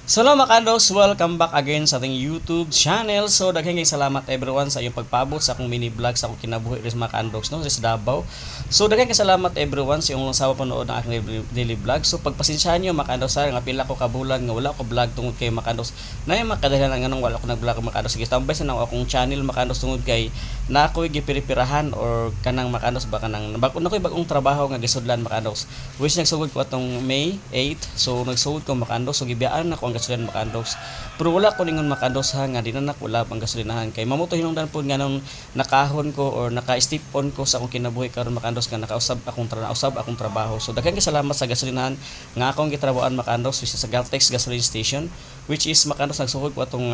So hello mga kandos, welcome back again sa ating YouTube channel. So daghang salamat everyone sa iyong pagpabot sa akong mini vlog sa akong kinabuhi rin mga kandos no, sa Davao. So daghang salamat everyone sa iyong sawa panood ng aking daily vlog. So pagpasensyahan niyo mga kandos nga pila ko kabulan nga wala ko vlog tungod kay mga kandos. Na yung makadahilan nga nang wala ko nag-vlog mga kandos. Sige, tambay sa nang akong channel mga kandos tungod kay na ako'y gipiripirahan or kanang mga kandos ba kanang nakoy bagong trabaho nga gisudlan mga kandos. Which nagsugod ko atong May 8. So nagsugod ko mga kandos, so gibiyaan ako gasolinahan makandos, pero wala ko ningon makandos ha nga di na nakulab ang gasolinahan kay mamuto hinungdan po nga nung nakahon ko or naka-step on ko sa akong kinabuhi karon makandos nga nakausab akong trabaho. So daghang salamat sa gasolinahan nga akong gitrabahoan makandos sa Galtex gasoline station, which is makandos nagsugod ko atong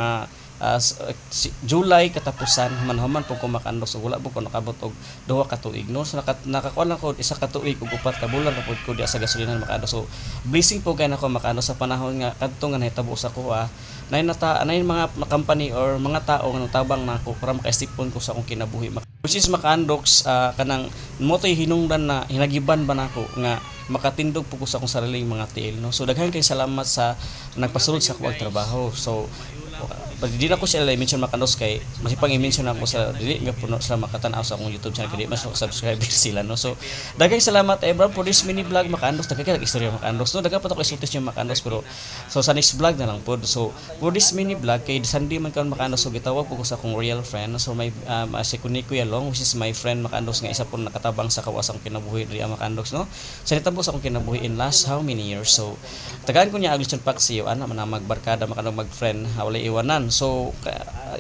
July katapusan manhuman po ko makandos, so wala po ko nakabot og duha ka tuig no. So nakakuan lang ko isa ka tuig ug upat ka bulan na po ko di sa gasolinahan makandos. So blessing po kay nako makandos sa panahon nga kadto nga nahitabo sa kuha nay mga company or mga tao nga nagtabang nako para makaistipon ko sa akong kinabuhi, which is makandoks kanang motoy hinungdan na hinagiban ba nako nga makatindog po ko sa akong sariling mga tiil no. So daghang kay salamat sa nagpasulod sa akong trabaho. So di na ko sila i-mention makandos kay masipang i-mention ako sa dili nga puno sila makatanaw sa akong YouTube channel kay mas subscriber sila no. So daghang salamat everyone for this mini vlog makandos. Daghang istorya makandos no, daghang pa to ko isultis niyo makandos, pero so sa next vlog na lang pod. So for this mini vlog kay Sunday man karon makandos, so gitawag ko sa akong real friend. So may si Kuniko Yalong, which is my friend makandos nga isa po nakatabang sa kawasang kinabuhi diri makandos no. Sa nitabo sa akong kinabuhi in last how many years. So tagaan ko niya aglisan paksiyo ana man magbarkada makanong mag-friend walay iwanan. So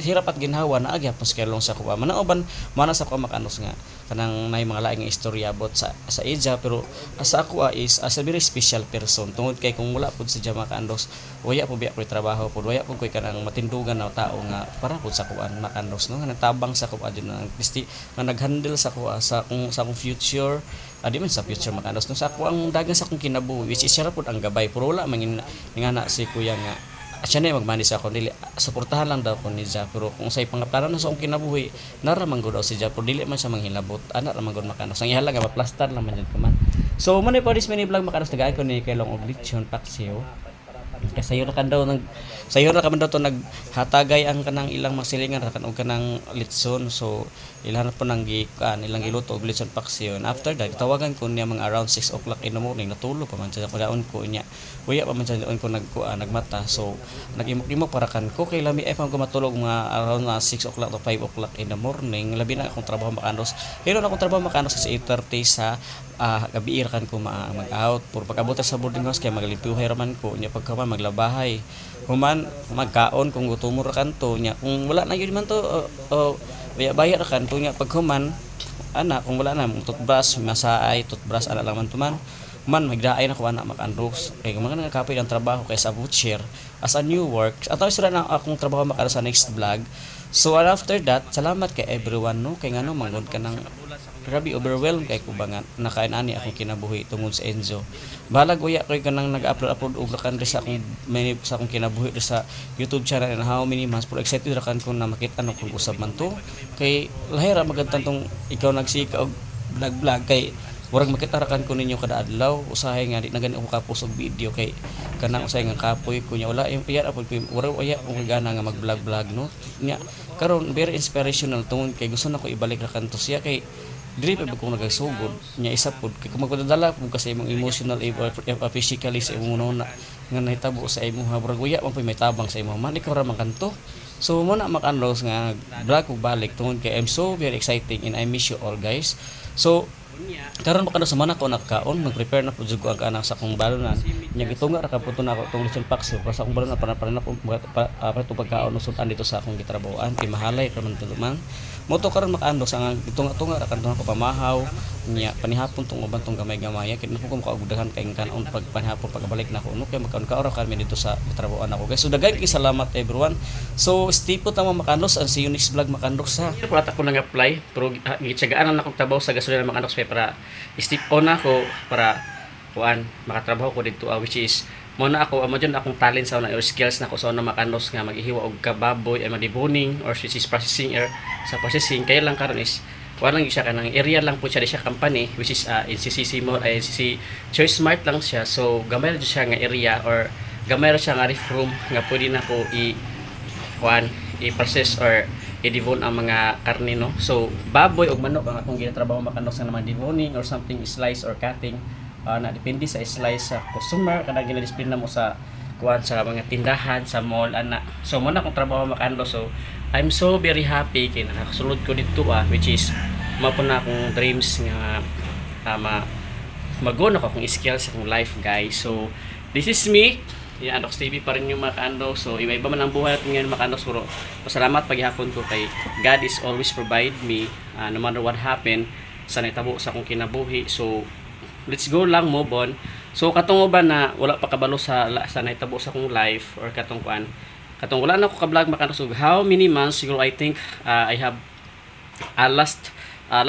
hirap at ginhawa na agya pas kelong sa kuha manauban mana sa kuha makanos nga kanang nay mga laing istorya about sa Eja, pero sa ako is as a very special person tungod kay kung wala pud sa Jama Kandos waya po biya ko trabaho pud, waya po koy kanang matindugan na tao nga para pud sa kuan Makandos no, nga nagtabang sa kuha din nga naghandle sa kuha sa akong future. Di man sa future Makandos no, sa ako ang dagan sa akong kinabuhi which is siya pud ang gabay, pero wala man nga na si kuya nga siya na magmanis ako, dili suportahan lang daw ko ni Ja, pero kung say pangaplanan na sa akong kinabuhi naraman gud daw si Ja, pero dili man siya manghilabot ana ra man gud makanos ang ihala nga maplastar lang man jud kuman. So man po this mini vlog makanos tagaan ko ni kay Long og lechon paksiw kasi sayo na kan daw sayo na kaman daw to naghatagay ang kanang ilang masilingan kan og kanang litson. So ilan po nang ilang giluto og litson paksiw, and after that tawagan ko niya mga around 6 o'clock in the morning, natulog pa man siya padaon ko niya uya pa man siya doon ko nagmata. So nagimok-imok para kan ko kay lami ay pang matulog mga around 6 o'clock to 5 o'clock in the morning, labi na akong trabaho makandos. Pero na akong trabaho makandos sa 8:30 sa gabi kan ko mag-out pur pag-abot sa boarding house kay maglimpyuhay raman ko nya pagkaman maglabahay human magkaon kung gutom ra kanto nya kung wala na gyud man to bayar kan to nya paghuman ana kung wala na toothbrush masaay toothbrush ana lang man tuman man magdaay na ko ana makandos kay kung mga nagkapoy ang trabaho kay sa butcher as a new work ataw sila na akong trabaho makara sa next vlog. So after that salamat kay everyone no, kay ngano mangod ka nang grabe overwhelmed kay ko ba nga nakain ani akong kinabuhi tungod sa Enzo. Balag uya koy kanang nag-upload og lakan sa akong kinabuhi sa YouTube channel and how many months, pero excited ra kan ko na makita no kung usab man to kay lahira magantang tong ikaw nagsika og vlog kay murag makita ra kan ko ninyo kada adlaw usahay nga di na gani ako kapos og video kay kanang usahay nga kapoy ko nya wala iya apod ko murag uya kung gana nga mag-vlog no nya karon very inspirational tungod kay gusto nako ibalik ra kanto siya kay dili pa ko nagasugod nya isa pod kay kung magdadala ko kasi imong emotional physically sa imong una nga nahitabo sa imong murag uya man may tabang sa imong man ikaw ra man kanto. So mo na makanlos nga vlog ko balik tungod kay I'm so very exciting and I miss you all guys. So karon pa kada sa mana ko nagkaon nag-prepare na pud jud ko ang anak sa akong balonan nya gitunga ra ka puto na ako tong lechon paksiw para sa akong balonan para na para to pagkaon usutan dito sa akong gitrabahoan kay mahalay ra man tulumang moto karon makaando sa gitunga-tunga ra kanto ko pamahaw nya panihapon tong uban tong gamay-gamay kay nako ko makaugdahan kay kanon pag panihapon pagbalik na ko no kay makaon ka kami dito sa gitrabahoan ako guys. So daghang salamat everyone. So stay put ta makandos and see you next vlog makandos ha. Wala ta ko nang apply pero gitsagaan na akong trabaho sa gasolina makandos para step on ako para kuan makatrabaho ko dito which is mo na ako amo dyan akong talent sa una or skills na ko sa una makanos nga maghihiwa og kababoy ay madibuning or which is processing or sa processing kaya lang karon is walang siya kanang area lang po siya siya company which is NCCC mo ay NCC Choice Smart lang siya, so gamay siya nga area or gamay ra siya nga ref room nga pwede na ko i-process or i-devon ang mga karne, no. So baboy ug manok ang akong ginatrabaho makanos sa naman devoning or something, slice or cutting, na depende sa slice sa customer kada gina-display na mo sa kuan sa mga tindahan sa mall ana. So mo na akong trabaho makando. So I'm so very happy kay nakasulod ko dito which is mao po na akong dreams nga mag-go na ko akong skills sa akong life, guys. So this is me. Yan, Andox TV pa rin yung mga kaando. So, iba-iba man ang buhay natin ngayon mga kaando. So, pasalamat paghihapon ko kay God is always provide me no matter what happen sa naitabo sa akong kinabuhi. So, let's go lang, move on. So, katong ba na wala pa kabalo sa naitabo sa akong life or katong kuan. Katong wala na ako ka-vlog mga kaando. So, how many months? Siguro I think I have last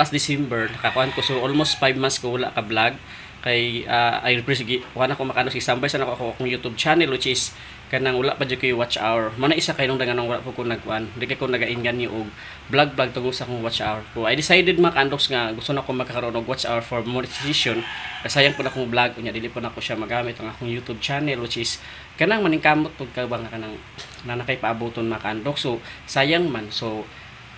December nakakuan ko. So, almost 5 months ko wala ka-vlog. Kay I represent wala ko makano si sambay sa ako akong YouTube channel which is kanang wala pa jud ko watch hour. Mo na isa kay nung daganong wala po ko nagkuan. Di kay ko nagaingan ni og vlog tungod sa akong watch hour. So I decided makandox nga gusto na ko magkakaroon og watch hour for monetization. Kasayang po na akong vlog unya dili po na ko siya magamit ang akong YouTube channel which is kanang maningkamot pud ka bang kanang nanakay paaboton makandox. So sayang man. So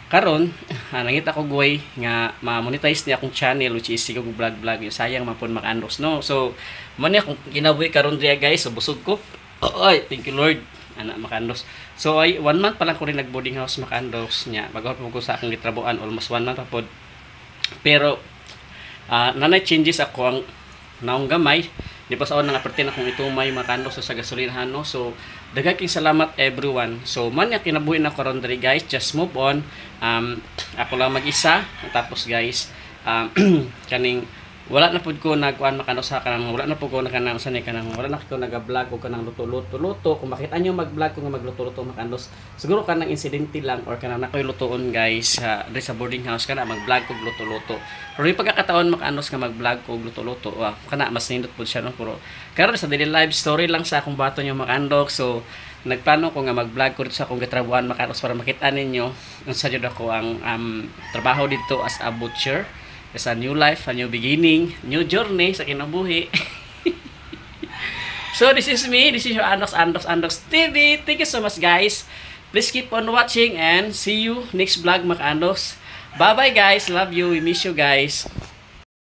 karon nangita ko goy nga ma-monetize niya akong channel which is sigog vlog yung sayang man pud maka-unbox, no. So mo ni akong kinabuhi karon diya, guys. So busog ko. Oy, thank you Lord ana maka-unbox. So ay 1 month pa lang ko rin nag boarding house maka-unbox niya. Bagahot ko sa akong gitrabuhan almost 1 month pa pod. Pero nanay changes ako ang naong gamay. Di pa sa nga pertin akong itumay maka-unbox sa gasolinahan, no. So daghang salamat everyone. So man nga kinabuhi na karon diri, guys. Just move on. Ako lang mag-isa. Tapos guys, kaning wala na pud ko nagkuan makano sa kanang wala na pud ko kanang sanay kanang wala na ko naga-vlog o kanang luto-luto. Kung makita nyo mag-vlog ko nga magluto-luto makandos, siguro kanang insidente lang or kanang nakoy lutoon, guys, sa boarding house kana mag-vlog ko luto-luto. Pero yung pagkakataon makanos nga mag-vlog ko luto-luto, kana mas nindot pud siya, no. Pero karon sa daily live story lang sa akong baton yung makandok. So nagplano ko nga mag-vlog ko sa akong gitrabuhan makanos para makita ninyo unsa jud ako ang trabaho dito as a butcher. It's a new life, a new beginning, new journey sa kinabuhi. So this is me, this is your Andox TV. Thank you so much, guys. Please keep on watching and see you next vlog mga Andox. Bye bye, guys. Love you. We miss you, guys.